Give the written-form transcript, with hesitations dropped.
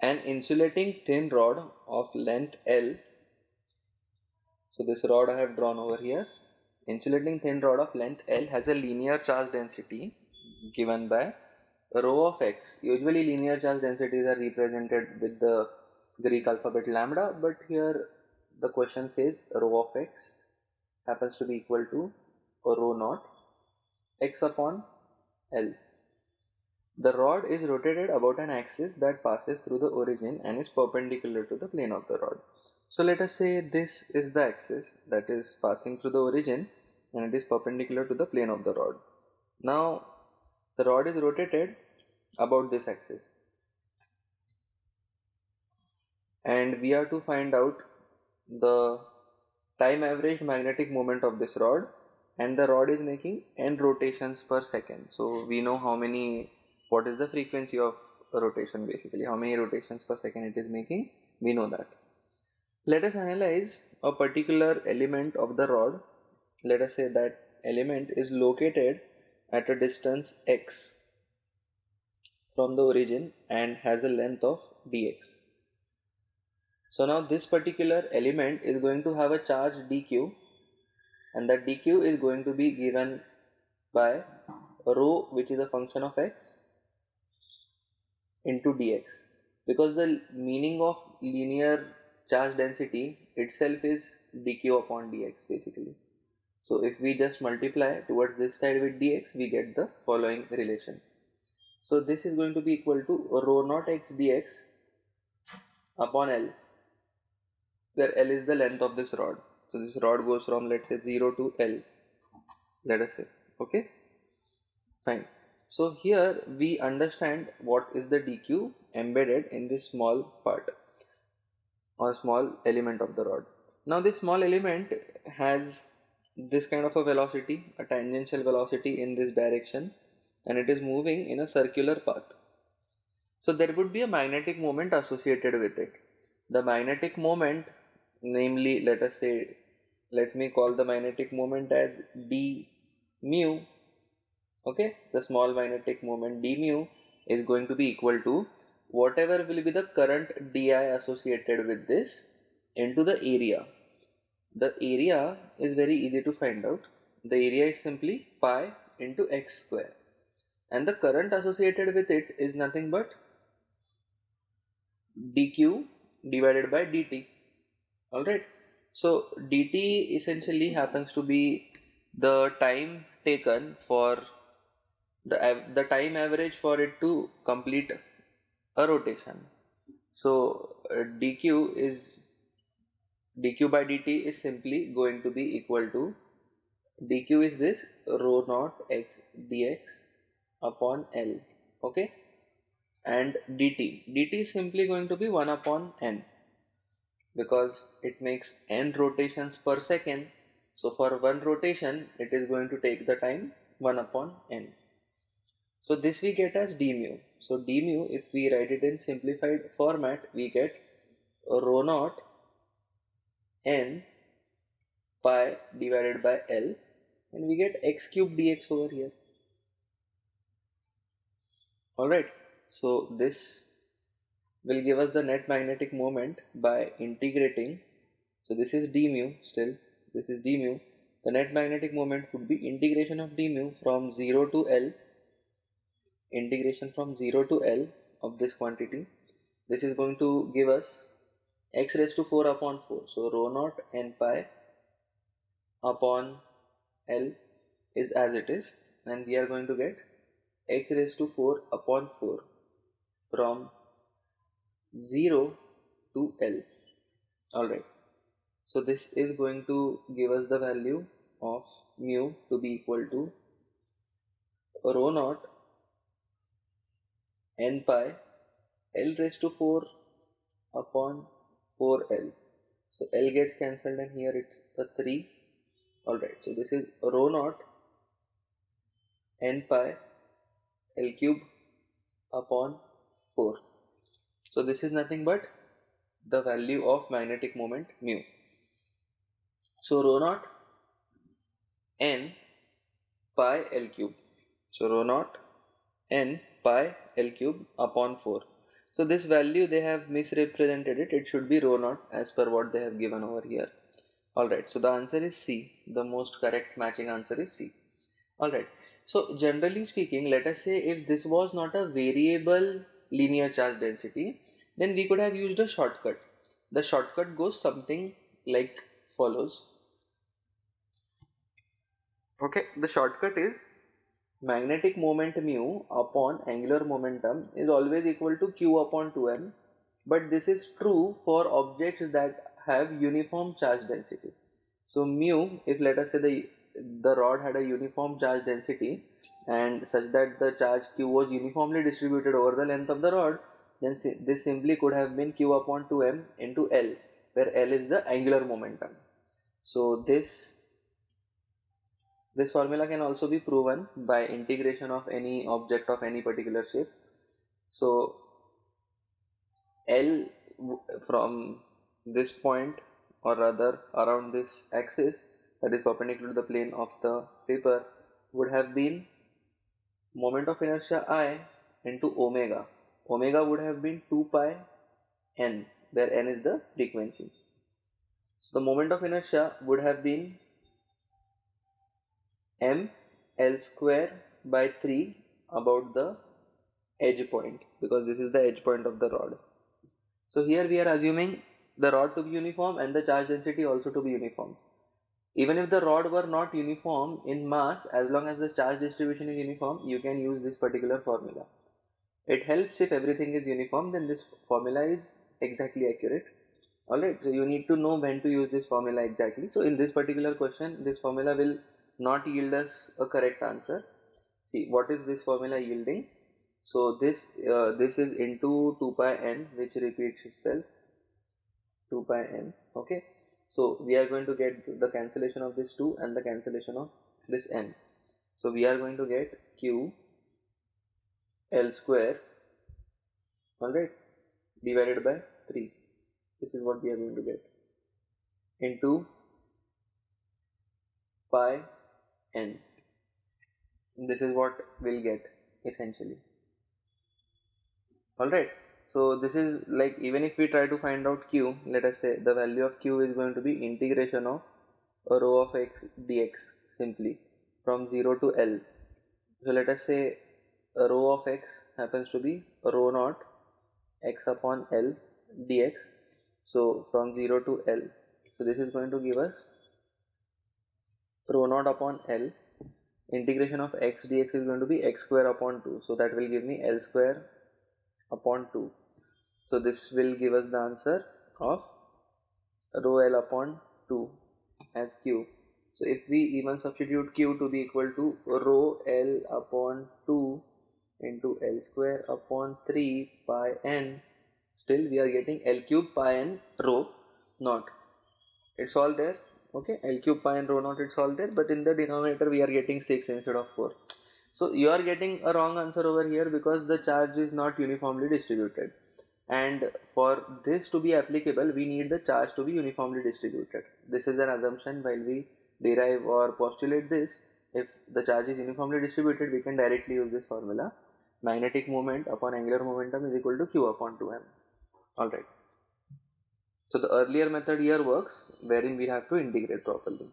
An insulating thin rod of length L. So this rod I have drawn over here. Insulating thin rod of length L has a linear charge density given by rho of x. Usually linear charge densities are represented with the Greek alphabet lambda, but here the question says rho of x happens to be equal to rho naught x upon L. The rod is rotated about an axis that passes through the origin and is perpendicular to the plane of the rod. So let us say this is the axis that is passing through the origin and it is perpendicular to the plane of the rod. Now the rod is rotated about this axis and we are to find out the time averaged magnetic moment of this rod, and the rod is making n rotations per second. So we know what is the frequency of rotation, basically how many rotations per second it is making, we know that. Let us analyze a particular element of the rod. Let us say that element is located at a distance x from the origin and has a length of dx. So now this particular element is going to have a charge dq, and that dq is going to be given by rho, which is a function of x, into dx, because the meaning of linear charge density itself is dq upon dx basically. So if we just multiply towards this side with dx, we get the following relation. So this is going to be equal to rho naught x dx upon L, where L is the length of this rod. So this rod goes from, let's say, 0 to L, let us say. Okay, fine. So here we understand what is the dq embedded in this small part or small element of the rod. Now this small element has this kind of a velocity, a tangential velocity in this direction, and it is moving in a circular path. So there would be a magnetic moment associated with it. The magnetic moment, namely, let me call the magnetic moment as d mu. Okay, the small magnetic moment d mu is going to be equal to whatever will be the current di associated with this into the area. The area is very easy to find out. The area is simply pi into x square, and the current associated with it is nothing but dq divided by dt. Alright, so dt essentially happens to be the time taken for the time average for it to complete a rotation. So dq by dt is simply going to be equal to, dq is this rho naught x dx upon L. Okay, and dt is simply going to be 1 upon n, because it makes n rotations per second. So for one rotation it is going to take the time 1 upon n. So this we get as d mu. So d mu, if we write it in simplified format, we get rho naught n pi divided by L, and we get x cube dx over here. Alright, so this will give us the net magnetic moment by integrating. So this is d mu, still this is d mu. The net magnetic moment would be integration of d mu from 0 to L, integration from 0 to L of this quantity. This is going to give us x raised to 4 upon 4. So rho naught n pi upon L is as it is, and we are going to get x raised to 4 upon 4 from 0 to L. Alright, so this is going to give us the value of mu to be equal to rho naught n pi L raised to 4 upon 4L. So L gets cancelled and here it's a 3. Alright, so this is rho naught n pi L cube upon 4. So this is nothing but the value of magnetic moment mu. So rho naught n pi L cube. So rho naught n pi L cube upon 4. So this value they have misrepresented it. It should be rho naught as per what they have given over here. Alright, so the answer is C. The most correct matching answer is C. Alright, so generally speaking, let us say if this was not a variable linear charge density, then we could have used a shortcut. The shortcut goes something like follows. Okay, the shortcut is magnetic moment mu upon angular momentum is always equal to q upon 2m, but this is true for objects that have uniform charge density. So mu, if let us say the rod had a uniform charge density and such that the charge q was uniformly distributed over the length of the rod, then this simply could have been q upon 2m into L, where L is the angular momentum. So this formula can also be proven by integration of any object of any particular shape. So L from this point, or rather around this axis that is perpendicular to the plane of the paper, would have been moment of inertia I into omega. Omega would have been 2 pi n, where n is the frequency. So the moment of inertia would have been m L square by 3 about the edge point, because this is the edge point of the rod. So here we are assuming the rod to be uniform and the charge density also to be uniform. Even if the rod were not uniform in mass, as long as the charge distribution is uniform, you can use this particular formula. It helps if everything is uniform, then this formula is exactly accurate. Alright, so you need to know when to use this formula exactly. So in this particular question, this formula will not yield us a correct answer. See, what is this formula yielding? So this is into 2 pi n, which repeats itself, 2 pi n. Okay, so we are going to get the cancellation of this 2 and the cancellation of this n. So we are going to get q L square, alright, divided by 3. This is what we are going to get, into pi n. This is what we'll get essentially. Alright, so this is like, even if we try to find out q, let us say the value of q is going to be integration of rho of x dx simply from 0 to L. So let us say rho of x happens to be rho naught x upon L dx. So from 0 to L. So this is going to give us rho naught upon L. Integration of x dx is going to be x square upon 2. So that will give me L square upon 2. So this will give us the answer of rho L upon 2 as q. So if we even substitute q to be equal to rho L upon 2 into L square upon 3 pi n, still we are getting L cube pi n rho naught. It's all there. Okay, L cube pi n rho naught, it's all there, but in the denominator we are getting 6 instead of 4. So you are getting a wrong answer over here because the charge is not uniformly distributed. And for this to be applicable, we need the charge to be uniformly distributed. This is an assumption while we derive or postulate this. If the charge is uniformly distributed, we can directly use this formula. Magnetic moment upon angular momentum is equal to q upon 2m. Alright. So the earlier method here works, wherein we have to integrate properly.